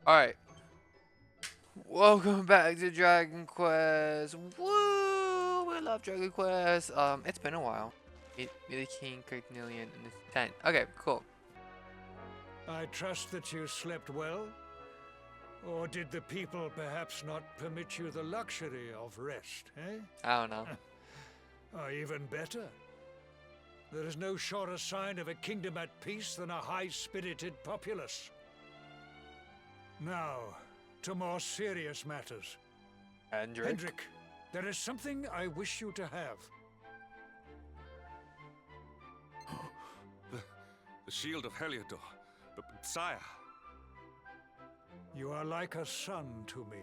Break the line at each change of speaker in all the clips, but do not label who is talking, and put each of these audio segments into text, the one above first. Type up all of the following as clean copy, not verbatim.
Alright. Welcome back to Dragon Quest. Woo! We love Dragon Quest. It's been a while. Meet the King, Carnelian, and his tent. Okay, cool.
I trust that you slept well? Or did the people perhaps not permit you the luxury of rest, eh?
I don't know.
Or even better, there is no surer sign of a kingdom at peace than a high-spirited populace. Now, to more serious matters. Hendrik, there is something I wish you to have.
The shield of Heliodor. Sire.
You are like a son to me.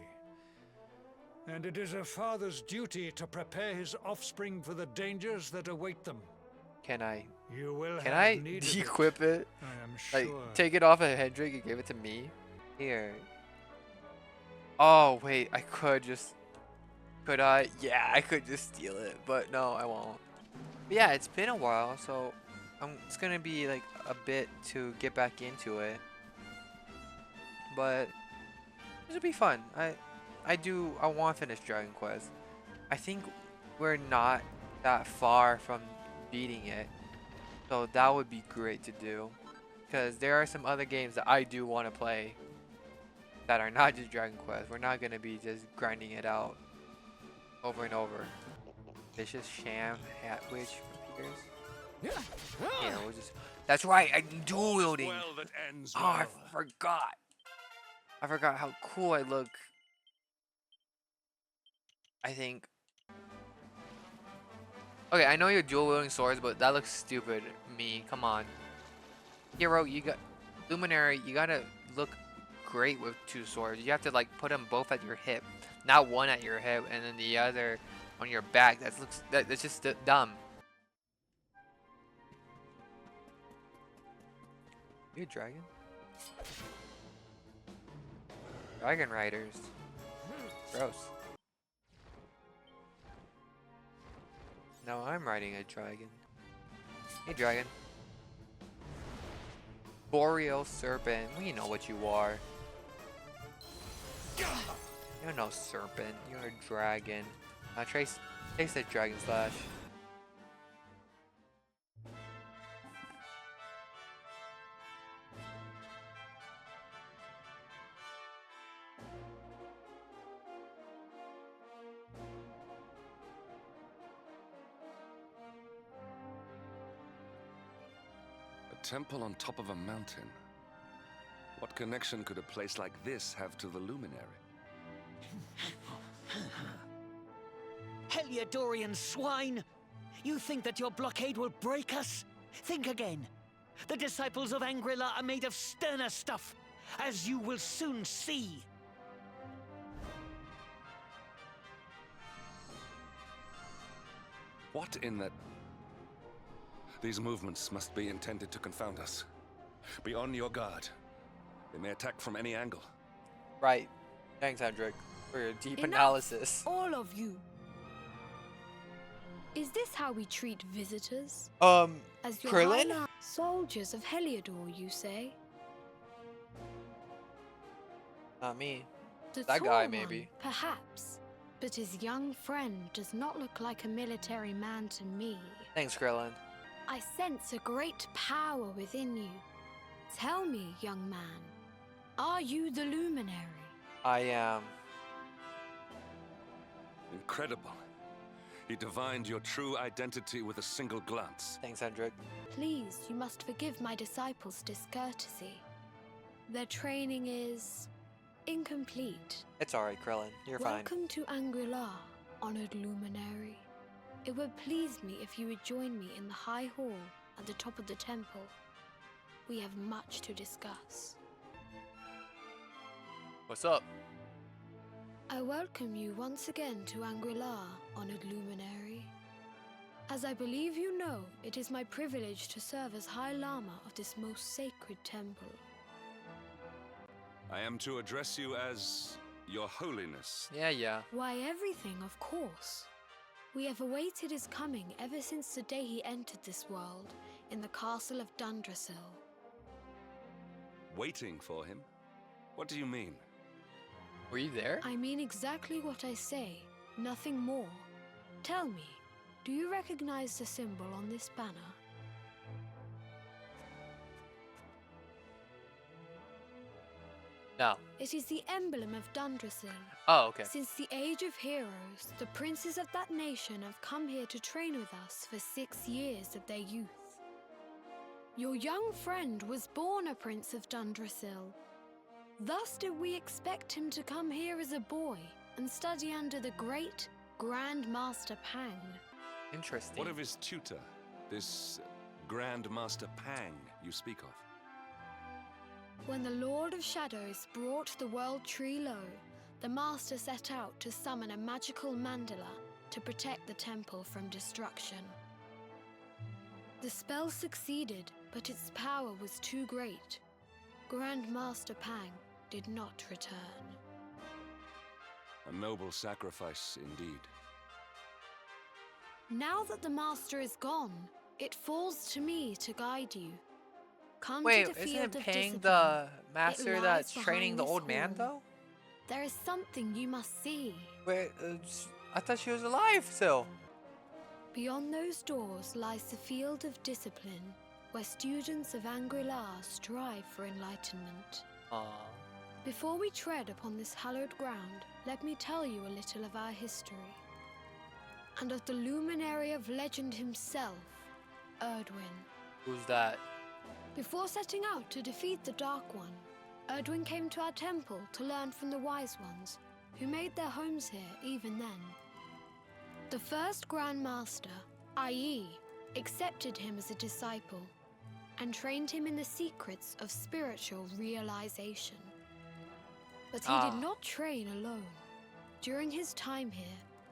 And it is a father's duty to prepare his offspring for the dangers that await them.
Can I
Can
I de-equip it?
I am
Like,
sure.
take it off of Hendrik and give it to me? Here. Oh, wait, I could just... Could I? Yeah, I could just steal it, but no, I won't. But yeah, it's been a while, so it's gonna be like a bit to get back into it. But this will be fun. I want to finish Dragon Quest. I think we're not that far from beating it, so that would be great to do. Because there are some other games that I do want to play that are not just Dragon Quest. We're not gonna be just grinding it out over and over. Vicious Sham Hat Witch appears. Yeah, we'll just. That's right. I'm dual wielding.
Well that ends
Oh,
well.
I forgot. I forgot how cool I look. I think. Okay, I know you're dual wielding swords, but that looks stupid. Me, come on. Hero, you got Luminary. You gotta look great with two swords. You have to like put them both at your hip, not one at your hip and then the other on your back. That's just dumb. You a dragon? Dragon Riders. Gross. Now I'm riding a dragon. Hey, dragon. Boreal Serpent. We know what you are. You're no serpent. You're a dragon. Now taste that Dragon Slash.
A temple on top of a mountain. What connection could a place like this have to the luminary?
Heliodorian swine! You think that your blockade will break us? Think again. The disciples of Angrila are made of sterner stuff, as you will soon see.
What in the... These movements must be intended to confound us. Be on your guard. They may attack from any angle.
Right. Thanks, Hendrik, for your deep
Enough,
analysis.
all of you. Is this how we treat visitors?
Krillin?
As your High soldiers of Heliodor, you say?
Not me.
The
That
tall
guy,
one,
maybe.
Perhaps. But his young friend does not look like a military man to me.
Thanks, Krillin.
I sense a great power within you. Tell me, young man, are you the luminary?
I am.
Incredible. He divined your true identity with a single glance.
Thanks, Hendrik.
Please, you must forgive my disciples' discourtesy. Their training is incomplete.
It's alright, Krillin. You're fine.
Welcome to Angrila, honored luminary. It would please me if you would join me in the high hall at the top of the temple. We have much to discuss.
What's up?
I welcome you once again to Angrila, honored luminary. As I believe you know, it is my privilege to serve as High Lama of this most sacred temple.
I am to address you as Your Holiness.
Yeah.
Why, everything, of course. We have awaited his coming ever since the day he entered this world in the castle of Dundrasil.
Waiting for him? What do you mean?
Were you there?
I mean exactly what I say, nothing more. Tell me, do you recognize the symbol on this banner?
No.
It is the emblem of Dundrasil.
Oh, okay.
Since the age of heroes, the princes of that nation have come here to train with us for 6 years of their youth. Your young friend was born a prince of Dundrasil. Thus did we expect him to come here as a boy and study under the great Grand Master Pang.
Interesting.
What of his tutor, this Grand Master Pang you speak of?
When the Lord of Shadows brought the world tree low, the Master set out to summon a magical mandala to protect the temple from destruction. The spell succeeded, but its power was too great. Grand Master Pang did not return.
A noble sacrifice indeed.
Now that the Master is gone, it falls to me to guide you. Come
Wait,
to the
isn't
field
it
of
Pang
discipline.
the master
lies
that's
behind
training the
this
old man,
hall.
though?
There is something you must see.
Wait, I thought she was alive still.
Beyond those doors lies the field of discipline, where students of Angri-La strive for enlightenment. Before we tread upon this hallowed ground, let me tell you a little of our history. And of the luminary of legend himself, Erdwin.
Who's that?
Before setting out to defeat the Dark One, Erdwin came to our temple to learn from the Wise Ones, who made their homes here even then. The first Grand Master, i.e., accepted him as a disciple and trained him in the secrets of spiritual realization. But he did not train alone. During his time here,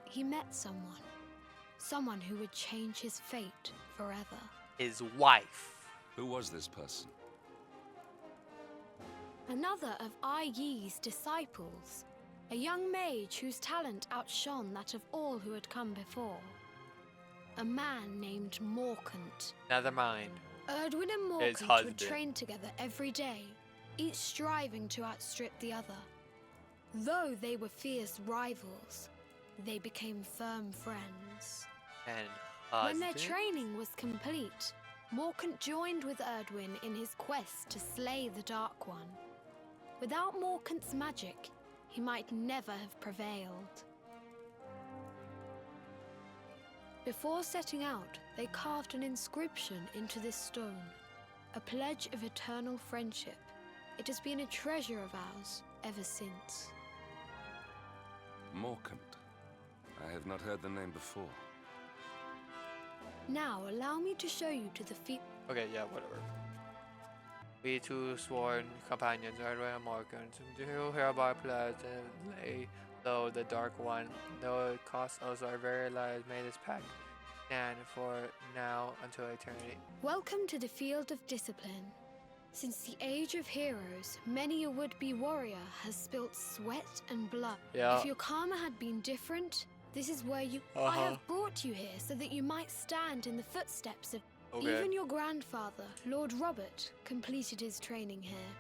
he met someone who would change his fate forever.
His wife.
Who was this person?
Another of Ai Yi's disciples, a young mage whose talent outshone that of all who had come before. A man named Morkant.
Never mind.
Erdwin and
His
Morkant
husband.
would train together every day, each striving to outstrip the other. Though they were fierce rivals, they became firm friends.
And
When their
husband?
training was complete, Morkant joined with Erdwin in his quest to slay the Dark One. Without Morkant's magic, he might never have prevailed. Before setting out, they carved an inscription into this stone, a pledge of eternal friendship. It has been a treasure of ours ever since.
Morkant. I have not heard the name before.
Now, allow me to show you to the feet.
Okay, yeah, whatever. We two sworn companions, Erdwin and Morgan, do hereby pledge and lay low the Dark One. Though it costs us our very lives, may this pact stand for now until eternity.
Welcome to the field of discipline. Since the age of heroes, many a would-be warrior has spilt sweat and blood.
Yeah.
If your karma had been different, this is where you... I
Uh-huh.
have brought you here so that you might stand in the footsteps of...
Okay.
Even your grandfather, Lord Robert, completed his training here.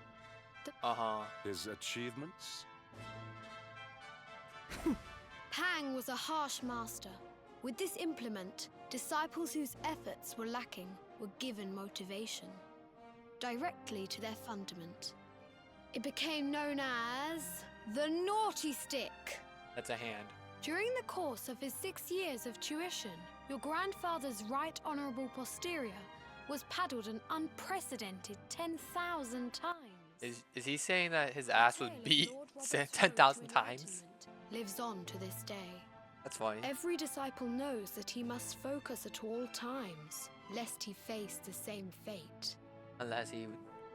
His achievements?
Pang was a harsh master. With this implement, disciples whose efforts were lacking were given motivation, directly to their fundament. It became known as the Naughty Stick.
That's a hand.
During the course of his 6 years of tuition, your grandfather's right honorable posterior was paddled an unprecedented 10,000 times.
Is he saying that his ass was
The tale of
beat
Lord Robert's
10,000
road to
times?
enlightenment lives on to this day.
That's funny.
Every disciple knows that he must focus at all times, lest he face the same fate.
Unless he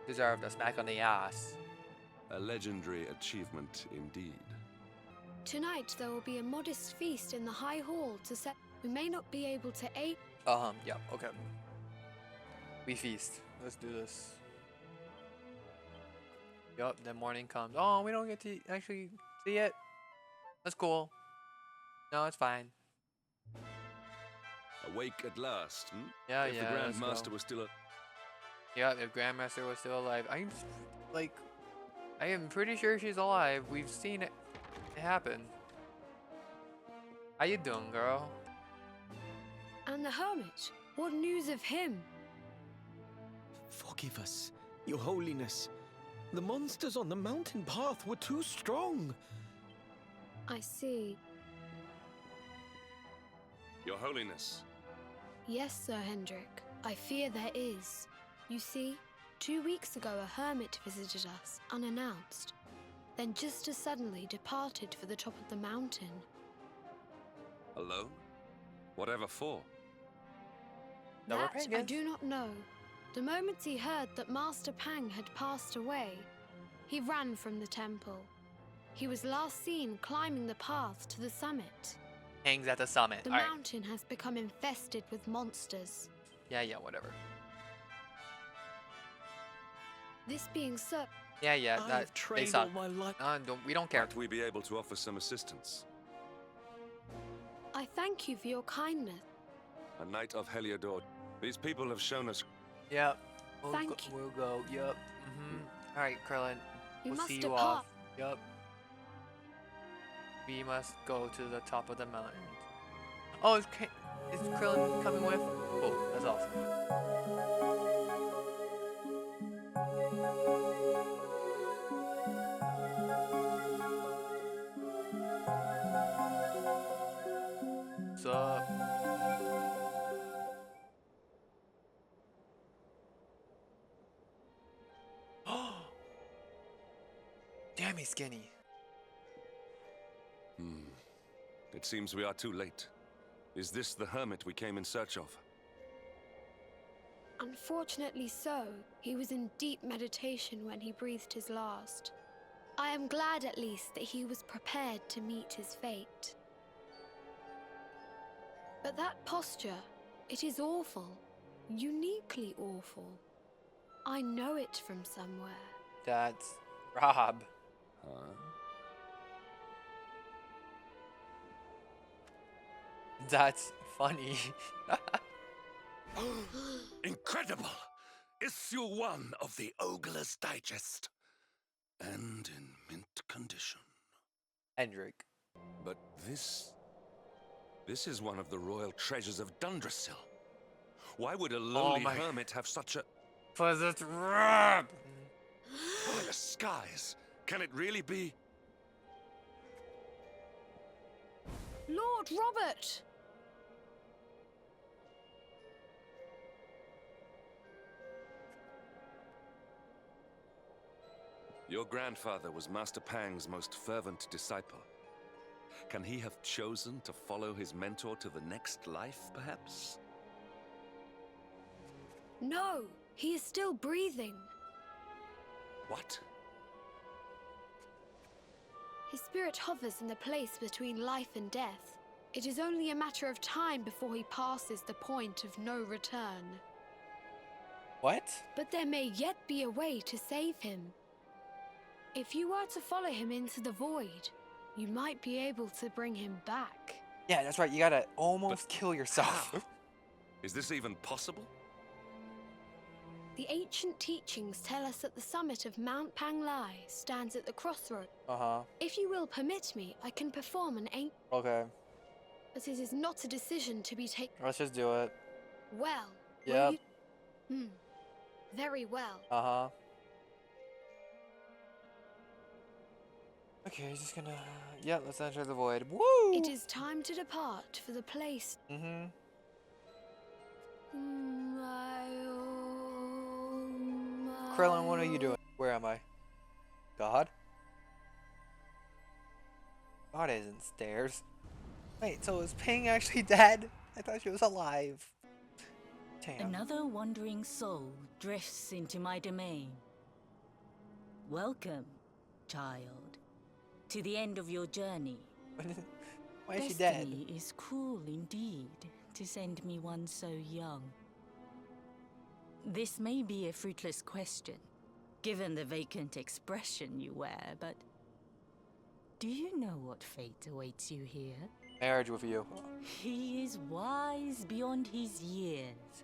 deserved a smack on the ass.
A legendary achievement indeed.
Tonight there will be a modest feast in the High Hall to set. We may not be able to aid.
Yeah, okay. We feast. Let's do this. Yup, then morning comes. Oh, we don't get to actually see it. That's cool. No, it's fine.
Awake at last, hmm?
Yeah,
If
yeah.
the
let's
Grand Master
go.
was still a...
Yeah, if Grandmaster was still alive. I'm like, I am pretty sure she's alive. We've seen it happen. How you doing, girl?
And the hermit? What news of him?
Forgive us, Your Holiness. The monsters on the mountain path were too strong.
I see.
Your Holiness.
Yes, Sir Hendrik. I fear there is. You see, 2 weeks ago a hermit visited us, unannounced. Then just as suddenly departed for the top of the mountain.
Alone? Whatever for?
No, we're
That I
pagans.
do not know. The moment he heard that Master Pang had passed away, he ran from the temple. He was last seen climbing the path to the summit.
Hangs at the summit.
The
All right.
mountain has become infested with monsters.
Yeah, whatever.
This being so,
Yeah,
I
that
have
they
trained
suck.
all my life.
We don't care.
Might we be able to offer some assistance?
I thank you for your kindness.
A knight of Heliodor. These people have shown us.
Yep.
Thank you.
We'll go. Yep. All right, Krillin.
You
We'll
must
see you
depart.
off. Yep. We must go to the top of the mountain. Oh, is Krillin coming with? Cool. That's awesome. What's up? Damn, he's skinny.
It seems we are too late. Is this the hermit we came in search of?
Unfortunately so. He was in deep meditation when he breathed his last. I am glad at least that he was prepared to meet his fate. But that posture, it is awful. Uniquely awful. I know it from somewhere.
That's Rob.
Huh?
That's funny.
Incredible! Issue 1 of the Ogler's Digest. And in mint condition.
Hendrik.
But this is one of the royal treasures of Dundrasil. Why would a lowly
my-
hermit have such a...
For the Rob.
Oh, the skies! Can it really be?
Lord Robert!
Your grandfather was Master Pang's most fervent disciple. Can he have chosen to follow his mentor to the next life, perhaps?
No, he is still breathing.
What?
His spirit hovers in the place between life and death. It is only a matter of time before he passes the point of no return.
What?
But there may yet be a way to save him. If you were to follow him into the void, you might be able to bring him back.
Yeah, that's right. You gotta almost kill yourself.
How? Is this even possible?
The ancient teachings tell us that the summit of Mount Panglai stands at the crossroad. If you will permit me, I can perform an ancient...
Okay.
But it is not a decision to be taken...
Let's just do it.
Well... will
Yep.
you- Very well.
Okay, just gonna... Yeah, let's enter the void. Woo!
It is time to depart for the place...
Krillin, what are you doing? Where am I? God? God isn't stairs. Wait, so is Ping actually dead? I thought she was alive. Damn.
Another wandering soul drifts into my domain. Welcome, child, to the end of your journey.
Why is she dead?
Destiny is cruel indeed to send me one so young. This may be a fruitless question, given the vacant expression you wear, but do you know what fate awaits you here?
Marriage with you.
He is wise beyond his years.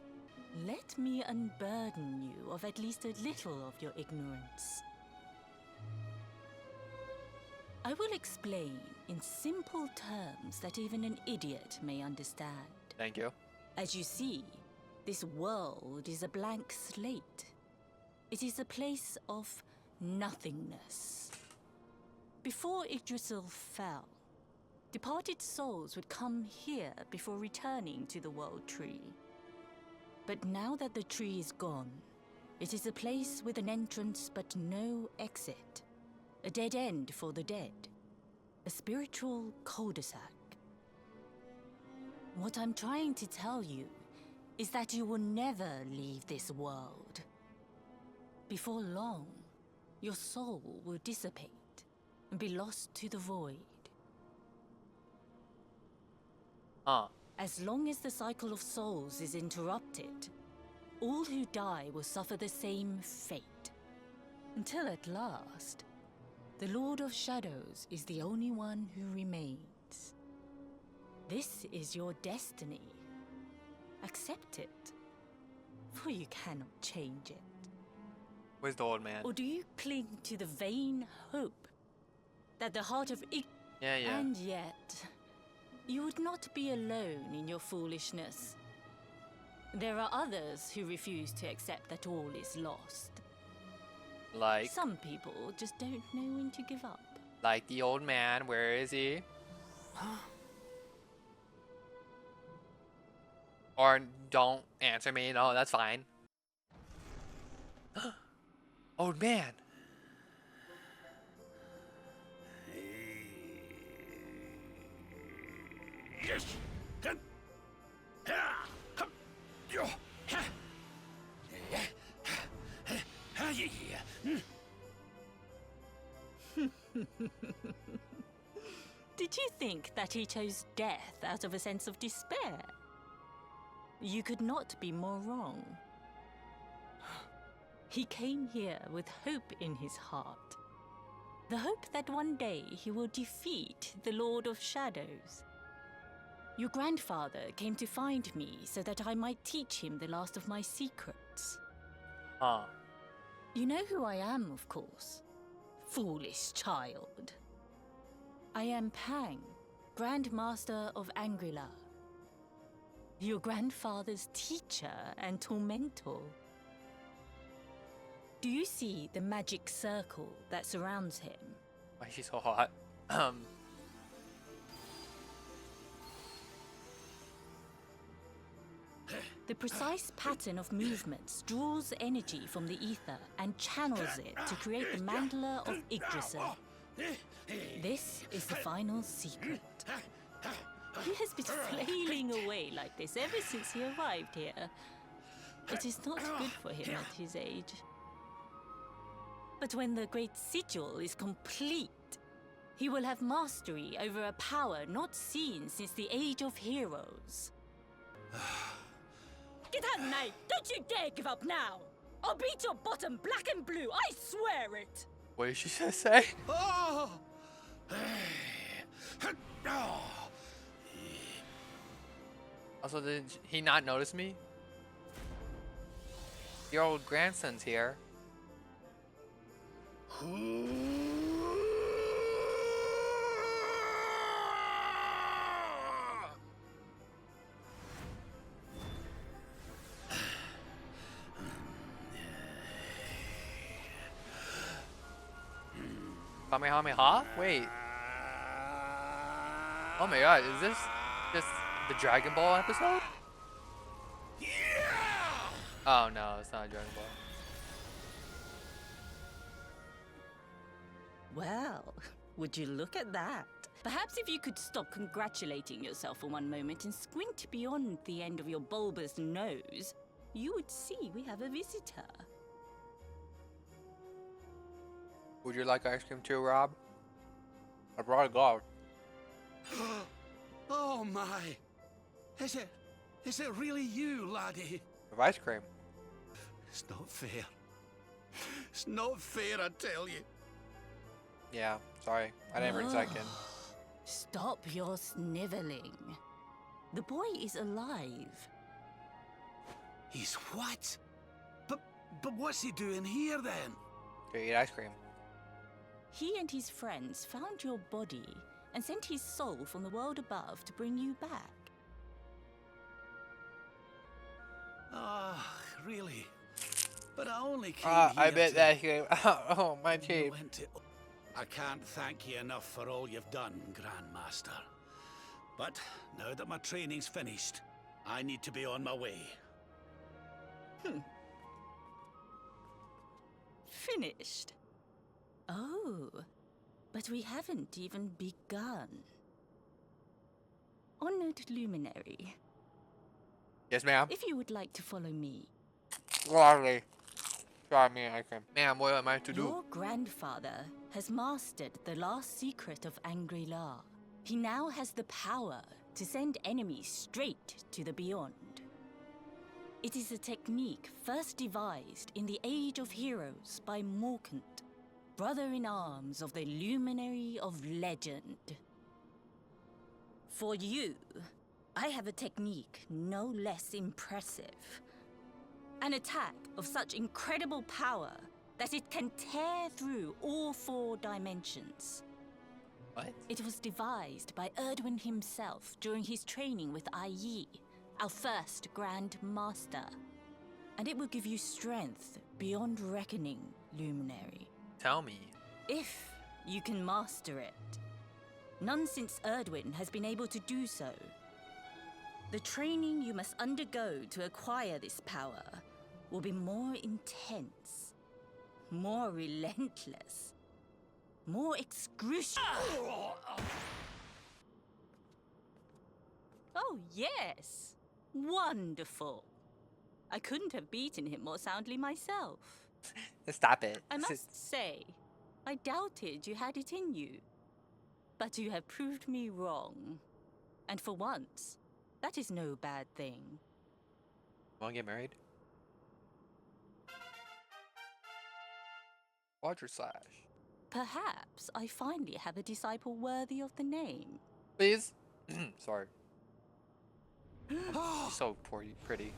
Let me unburden you of at least a little of your ignorance. I will explain in simple terms that even an idiot may understand.
Thank you.
As you see, this world is a blank slate. It is a place of nothingness. Before Yggdrasil fell, departed souls would come here before returning to the World Tree. But now that the tree is gone, it is a place with an entrance but no exit. A dead end for the dead. A spiritual cul-de-sac. What I'm trying to tell you is that you will never leave this world. Before long, your soul will dissipate and be lost to the void. As long as the cycle of souls is interrupted, all who die will suffer the same fate. Until at last, the Lord of Shadows is the only one who remains. This is your destiny. Accept it, for you cannot change it.
Where's the old man?
Or do you cling to the vain hope that the heart of
Yeah.
And yet, you would not be alone in your foolishness. There are others who refuse to accept that all is lost.
Like
Some people just don't know when to give up.
the old man. Where is he? Or don't answer me. No, that's fine. Old man.
Yes.
Did you think that he chose death out of a sense of despair? You could not be more wrong. He came here with hope in his heart. The hope that one day he will defeat the Lord of Shadows. Your grandfather came to find me so that I might teach him the last of my secrets. You know who I am, of course. Foolish child. I am Pang, Grand Master of Angrila. Your grandfather's teacher and tormentor. Do you see the magic circle that surrounds him?
Why is she so hot?
The precise pattern of movements draws energy from the ether and channels it to create the mandala of Yggdrasil. This is the final secret. He has been flailing away like this ever since he arrived here. It is not good for him at his age. But when the great sigil is complete, he will have mastery over a power not seen since the Age of Heroes. Get out, knight! Don't you dare give up now! I'll beat your bottom black and blue, I swear it!
What did she just say?
Oh!
Also, did he not notice me? Your old grandson's here. Kamehameha? Wait. Oh my god, is this just the Dragon Ball episode? Oh no, it's not a Dragon Ball.
Well, would you look at that? Perhaps if you could stop congratulating yourself for one moment and squint beyond the end of your bulbous nose, you would see we have a visitor.
Would you like ice cream too, Rob? I brought a glove.
Oh my! Is it really you, laddie?
Of ice cream.
It's not fair. It's not fair, I tell you.
Yeah, sorry. I didn't bring a second.
Stop your sniveling. The boy is alive.
He's what? But what's he doing here then?
To eat ice cream.
He and his friends found your body and sent his soul from the world above to bring you back.
Ah, really? But I only came
I
here
bet
to...
that game. Oh, my
You
tape.
went to... I can't thank you enough for all you've done, Grandmaster. But now that my training's finished, I need to be on my way.
Finished? Oh, but we haven't even begun. Honored Luminary,
Yes, ma'am.
if you would like to follow me.
Gladly. Try me, I can. Ma'am, what am I to do?
Your grandfather has mastered the last secret of Angri-La. He now has the power to send enemies straight to the beyond. It is a technique first devised in the Age of Heroes by Morkant, brother-in-arms of the Luminary of Legend. For you, I have a technique no less impressive. An attack of such incredible power that it can tear through all 4 dimensions.
What?
It was devised by Erdwin himself during his training with Yi, our first Grand Master. And it will give you strength beyond reckoning, Luminary.
Tell me.
If you can master it. None since Erdwin has been able to do so. The training you must undergo to acquire this power will be more intense, more relentless, more excruciating. Oh, yes. Wonderful. I couldn't have beaten him more soundly myself.
Stop it.
I must say, I doubted you had it in you. But you have proved me wrong. And for once, that is no bad thing.
Want to get married? Quadra Slash.
Perhaps I finally have a disciple worthy of the name.
Please? Sorry. She's so pretty.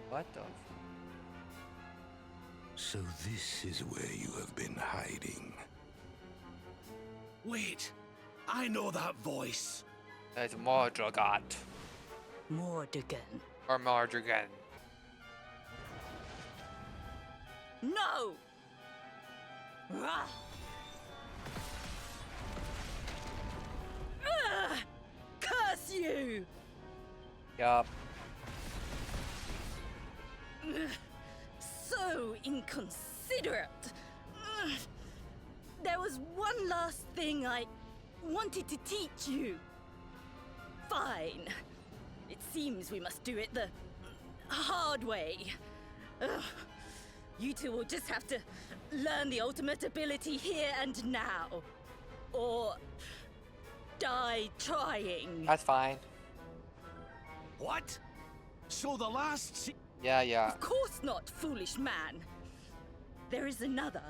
What the?
So this is where you have been hiding.
Wait, I know that voice.
That's Mordragon.
Mordegan.
Or Mordragon.
No! Ah! Ah! Curse you!
Yup.
So inconsiderate. There was one last thing I wanted to teach you. Fine. It seems we must do it the hard way. You two will just have to learn the ultimate ability here and now. Or die trying.
That's fine.
What? So the last...
Yeah.
Of course not, foolish man. There is another.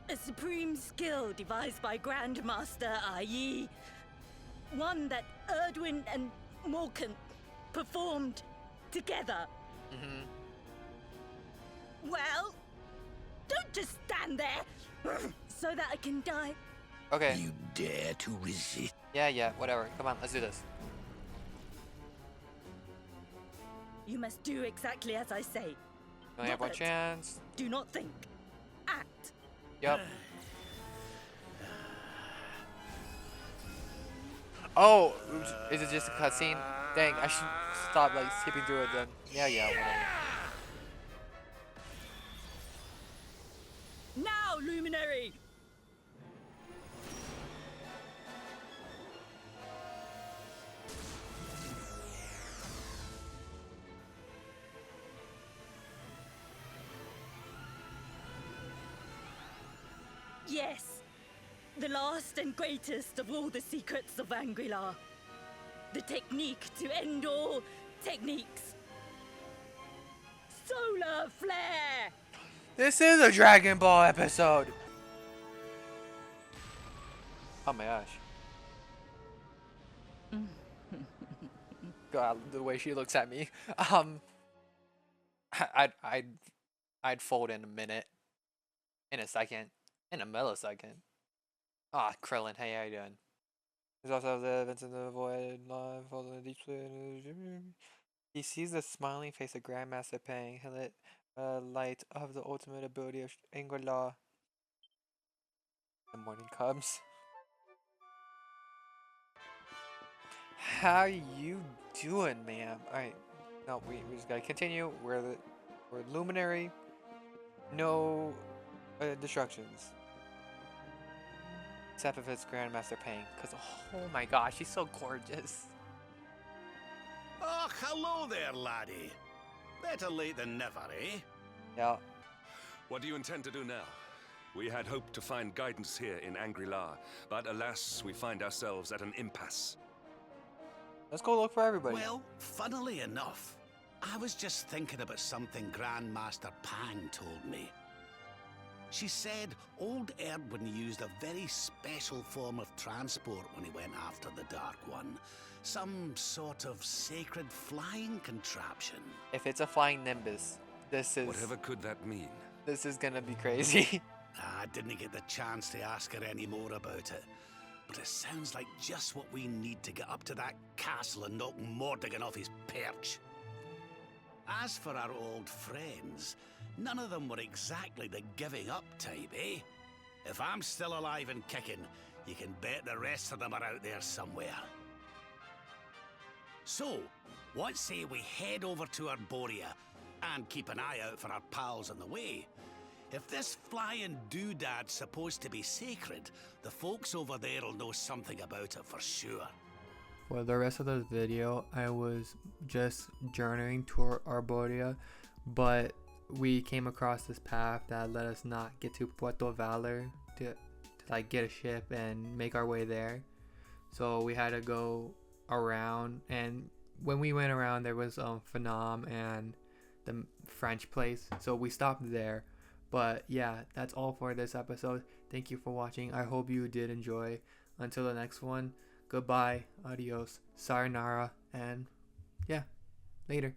A supreme skill devised by Grandmaster Yi. One that Erdwin and Morkant performed together. Well, don't just stand there so that I can die.
Okay.
You dare to resist?
Yeah, whatever. Come on, let's do this.
You must do exactly as I say.
Only have one
Robert,
chance.
Do not think. Act.
Yup. Oh, is it just a cutscene? Dang, I should stop like skipping through it then. Yeah, whatever.
Now, Luminary! Yes, the last and greatest of all the secrets of Angri-La. The technique to end all techniques. Solar Flare!
This is a Dragon Ball episode. Oh my gosh. God, the way she looks at me. I I'd fold in a minute, in a second, in a millisecond. Ah, Krillin, hey, how you doing? There's also the events in the void, live, folding deep sleep. He sees the smiling face of Grandmaster Pang, lit light of the ultimate ability of Angela. The morning comes. How you doing, ma'am? Alright. No, we just gotta continue. We're Luminary. No destructions. Except if it's Grandmaster Pang. Because, oh my gosh, she's so gorgeous.
Oh, hello there, laddie. Better late than never, eh?
Yeah.
What do you intend to do now? We had hoped to find guidance here in Angri-La, but alas, we find ourselves at an impasse.
Let's go look for everybody.
Well, funnily enough, I was just thinking about something Grandmaster Pang told me. She said old Erdwin used a very special form of transport when he went after the Dark One. Some sort of sacred flying contraption.
If it's a flying Nimbus, this is...
Whatever could that mean?
This is gonna be crazy.
I didn't get the chance to ask her any more about it. But it sounds like just what we need to get up to that castle and knock Mordigan off his perch. As for our old friends, none of them were exactly the giving up type, eh? If I'm still alive and kicking, you can bet the rest of them are out there somewhere. So, what say we head over to Arborea and keep an eye out for our pals on the way? If this flying doodad's supposed to be sacred, the folks over there'll know something about it for sure.
For the rest of the video, I was just journeying toward Arborea, but we came across this path that let us not get to Puerto Valor to like get a ship and make our way there. So we had to go around, and when we went around, there was Phenom and the French place, so we stopped there. But yeah, that's all for this episode. Thank you for watching. I hope you did enjoy. Until the next one, goodbye, adios, sayonara, and yeah, later.